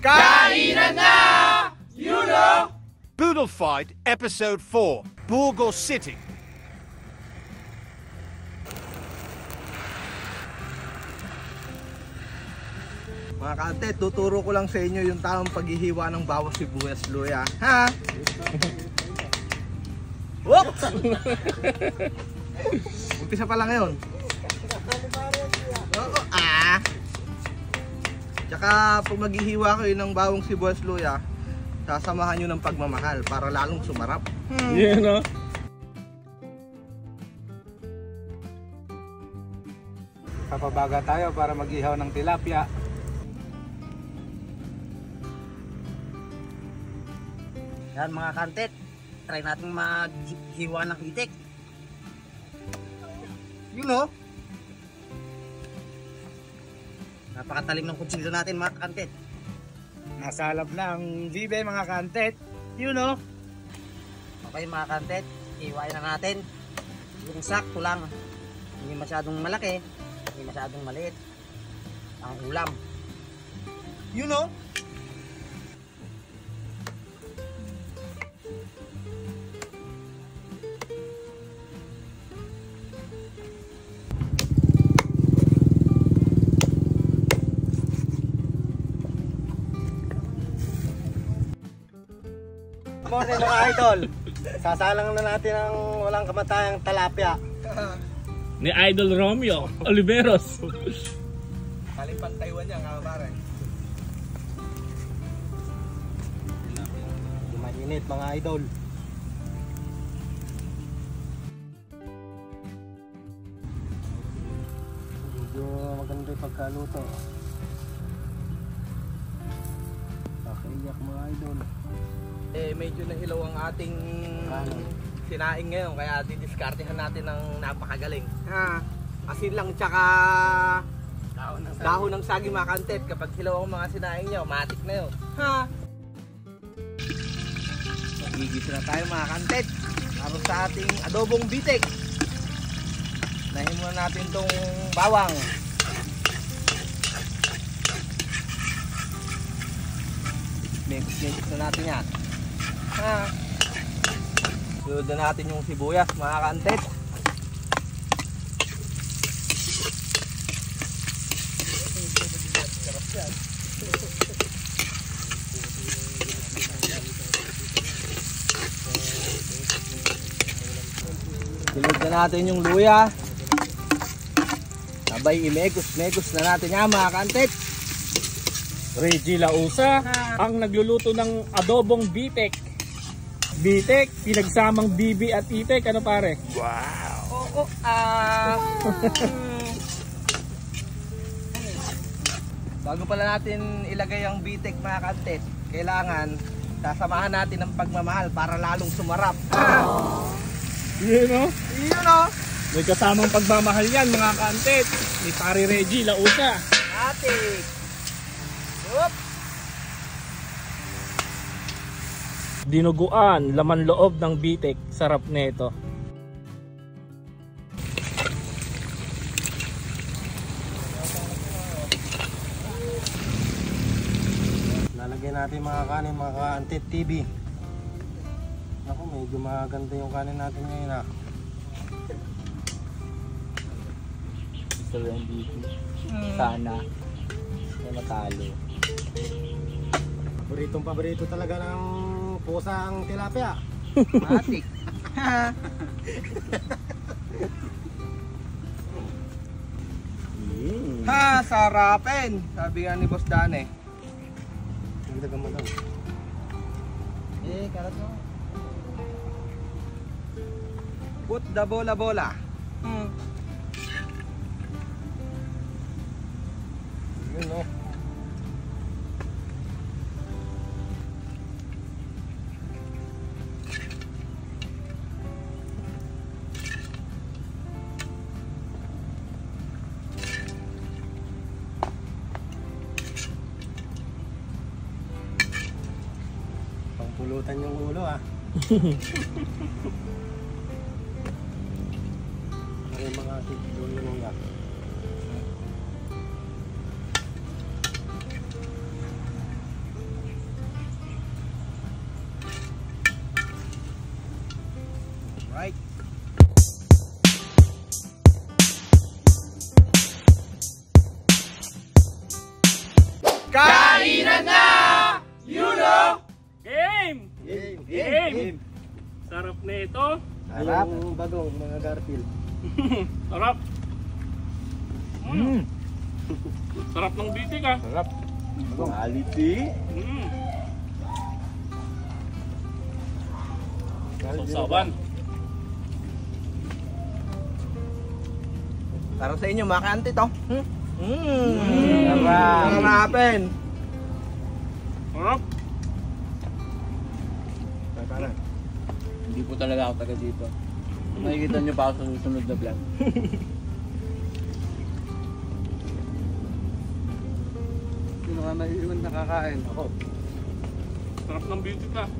Kainan na! You know! Boodle Fight Episode 4, Burgos City. Mga kante, tuturo ko lang sa inyo yung tamang paghihiwa ng bawang sibuyas luya. Ha? Whoops! Umpisa pa lang ngayon. Tsaka pag maghihiwa kayo ng bawang sibuyas luya, sasamahan nyo ng pagmamahal para lalong sumarap. Yeah, no? Papabaga tayo para mag-ihaw ng tilapia. Yan mga kantet, try natin maghiwa ng itik. You know? Napakatalim ng kutsilyo natin mga kantet. Nasa halap na ang bibe mga kantet. You know? Okay mga kantet, hiwain na natin. Yung sakto lang. Hindi masyadong malaki, hindi masyadong maliit. Ang ulam. You know? Morning mga idol. Sasalang na natin ang walang kamatayang talapia. Ni Idol Romeo Oliveros. Kalimpang Taiwan niya, pare. Mainit mga idol. Medyo maganda yung pagkaluto. Pakaiyak mga idol. Medyo nahilaw ang ating sinaing ngayon, kaya didiskartehan natin ng napakagaling. Asin lang tsaka dahon ng saging mga kantet. Kapag hilaw ang mga sinaing nyo, matik na yun. Magigisa na tayo mga kantet para sa ating adobong bitik. Nahin muna natin tong bawang. Mix na natin yan. Sunod na natin yung sibuyas mga kantet. Sunod na natin yung luya. Sabay imekos-mekos na natin yan mga kantet. Reggie Lausa, ang nagluluto ng adobong bitek. Bitek, pinagsamang bibi at itek. Ano pare? Wow! Bago pala natin ilagay ang bitek mga kantet, kailangan sasamahan natin ng pagmamahal para lalong sumarap. You know? You know? May kasamang pagmamahal yan mga kantet. Ni pare Reggie Lausa. Atik! Oop! Dinuguan, laman loob ng bitek. Sarap nito. Lalagyan natin mga kanin mga ka-Antet TV. Ako medyo maganda yung kanin natin ngayon Gusto lang dito. Sana. May matalo. Paborito talaga ng pusa ang tilapia. Matik! Sarapin! Sabi nga ni Boss Dane. Nagdagan mo lang. Karat mo. Put the bola-bola. Yun no. Pangpulutan yung ulo Ay mga siguro yung yak. Sarap nito. Sarap. Yung bagong mga Garfield. Sarap. Sarap ng bitik ah. Sarap. Quality. Sausawan. Para sa inyo mga kaantit oh. Sarap. Sarapin. Sarap. Hindi po talaga ako taga dito. Makikita nyo pa ako sa susunod na vlog. Sino ka naiiwan nakakain? Ako. Sarap ng bitik ah.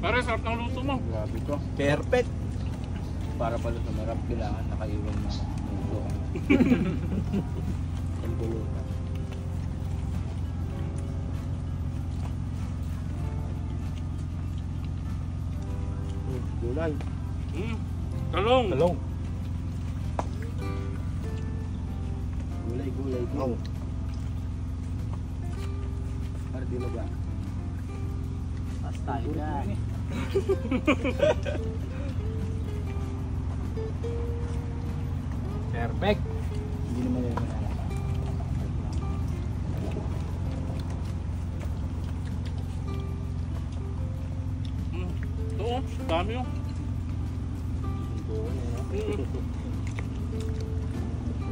Pare, sarap ng luto mo. Grabe to. Perfect. Para pala sumarap, kailangan nakaiwan na mundo. Ang bulutan. Gulay. Talong. Talong. Gulay, gulay, gulay. Para di mo ba? Basta yan. Perfect. Hindi naman yan manala. Ito oh, dami oh.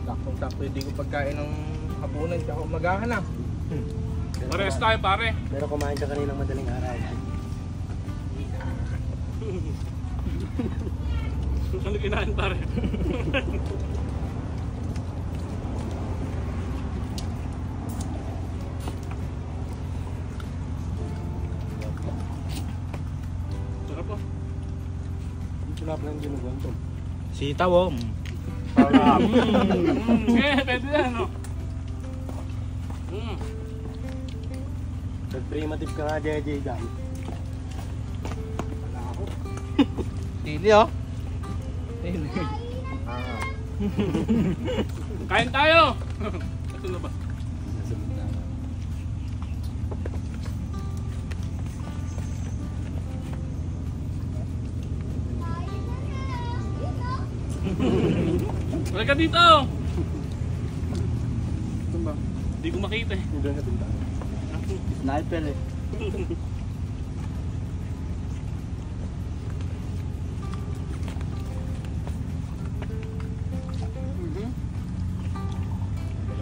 Saktong-sakto hindi ko pagkain ng hapunan tsaka umagahan na. Pares tayo pare. Pero kumain ka kaninang madaling araw. Ano kinain pare? Sarap oh. Tulap lang ginuguan to. Sitaw oh. Pwede yan no. Nag-primitive ka nga, JJ Dan. Dili oh. Kain tayo. Ito na ba? Nasa bintana. Wala ka dito. Ito ba? Hindi ko makita eh. Hindi na bintana. Sniper eh.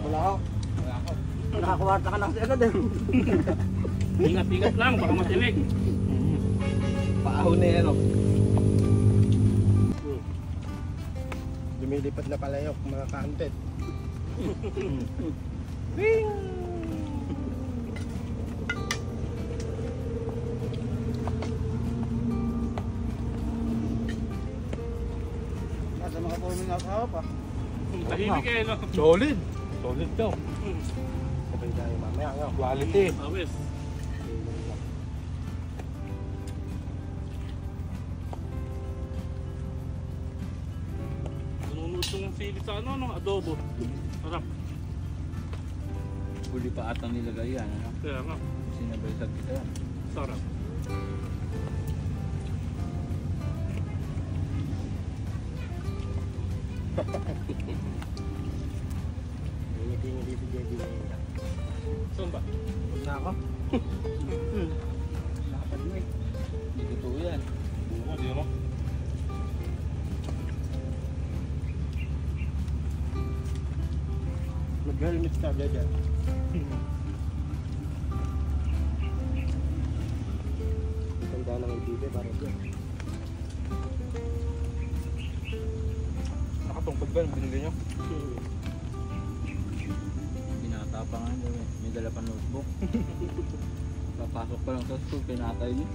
Wala ako. Nakakuwarta ka na kasi agad eh. Ingat-ingat lang, baka matinig. Paahon na yan oh. Lumilipat na palayok, mga kaantet. Nasa mga forming ako pa. Tahimik eh no. Solid. Solid daw. Sabay tayo mamaya. Quality. Awes. Nunod yung sili sa ano, no? Adobo. Sarap. Huli pa atang nilagay yan. Ano? Kaya nga, Sinabay sa kita yan. sarap. Ngiti-ngiti si JJ. Saan ba? Na ako. Lapad mo eh. Hindi totoo yan. Oo, di mo. Mag-helmet ka dyan. Tanda ng ibigay para dyan. Nakatungkod ba yung binili nyo? Binatapangan yun eh. May dala pa notebook. Papasok pa lang sa school, pinatay niya.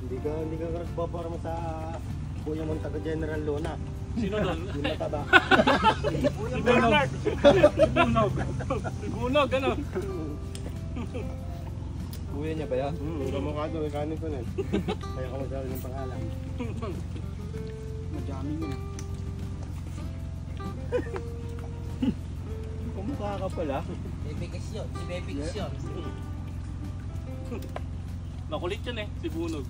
Hindi ka nagpaparma sa kuya mong taga General Luna. Sino doon? Yung mataba. Si Bernard. Si Bunog. Si Bunog, ano? Kuya niya ba yan? Kamukha doon, ikanin ko nun. Kaya ko magsabi ng pangalan. Madami yun. Kumukha Baka ka pala. Bebekis yun. Si Bebekis yun. Makulit yun eh, si Bunog.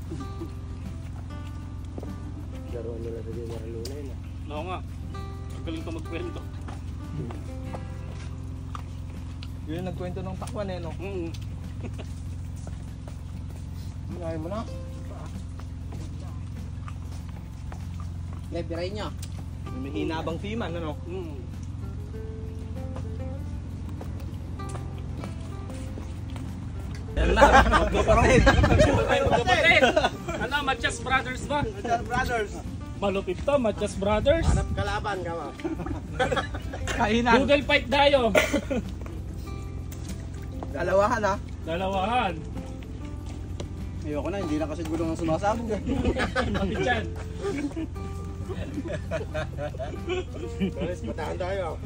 Laro nila sa Junior Luna yun. Oo nga. Ang galing ka magkwento. Yun yung nagkwento ng takwan eh, no? Ayaw mo na. Leberay niya. May hinabang seaman, ano? Yan na, magkapatid. Ay, magkapatid! Ano, Matias Brothers ba? Brothers. Malupit to, Matias Brothers. Hanap kalaban ka ba? Kainan. Google fight tayo. Dalawahan ha. Dalawahan. Ayoko na, hindi na kasi gulong ang sumasabog eh. Bakit yan? Pares, patahan tayo.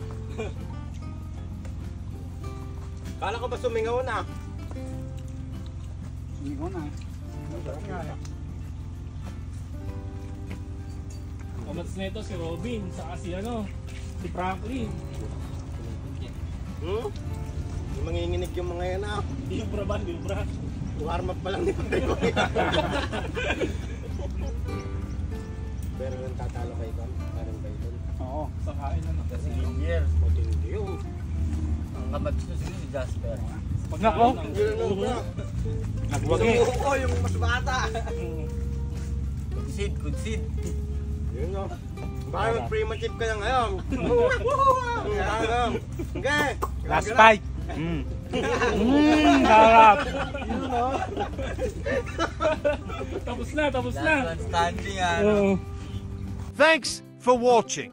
Kala ko ba sumingaw na? Hindi ko na. Kamats na ito si Robin, saka si ano, si Franklin. Yung manginginig yung mga yan ah. Libra ba, libra? Warm up pa lang ni Patrick. Pero yung tatalo kay Kon, parang kayo doon. Oo, sakain na Kasi Linger. Matindi yun. Ang kamats ko si Jasper. Nako! Hindi na nung bro. Nagwagi. Oo, yung mas bata. Kunsid. Yun no. Baka mag-premative ka na ngayon. Okay. Last fight. Sarap! Tapos na, tapos na. Last man standing ano. Oo. Thanks for watching.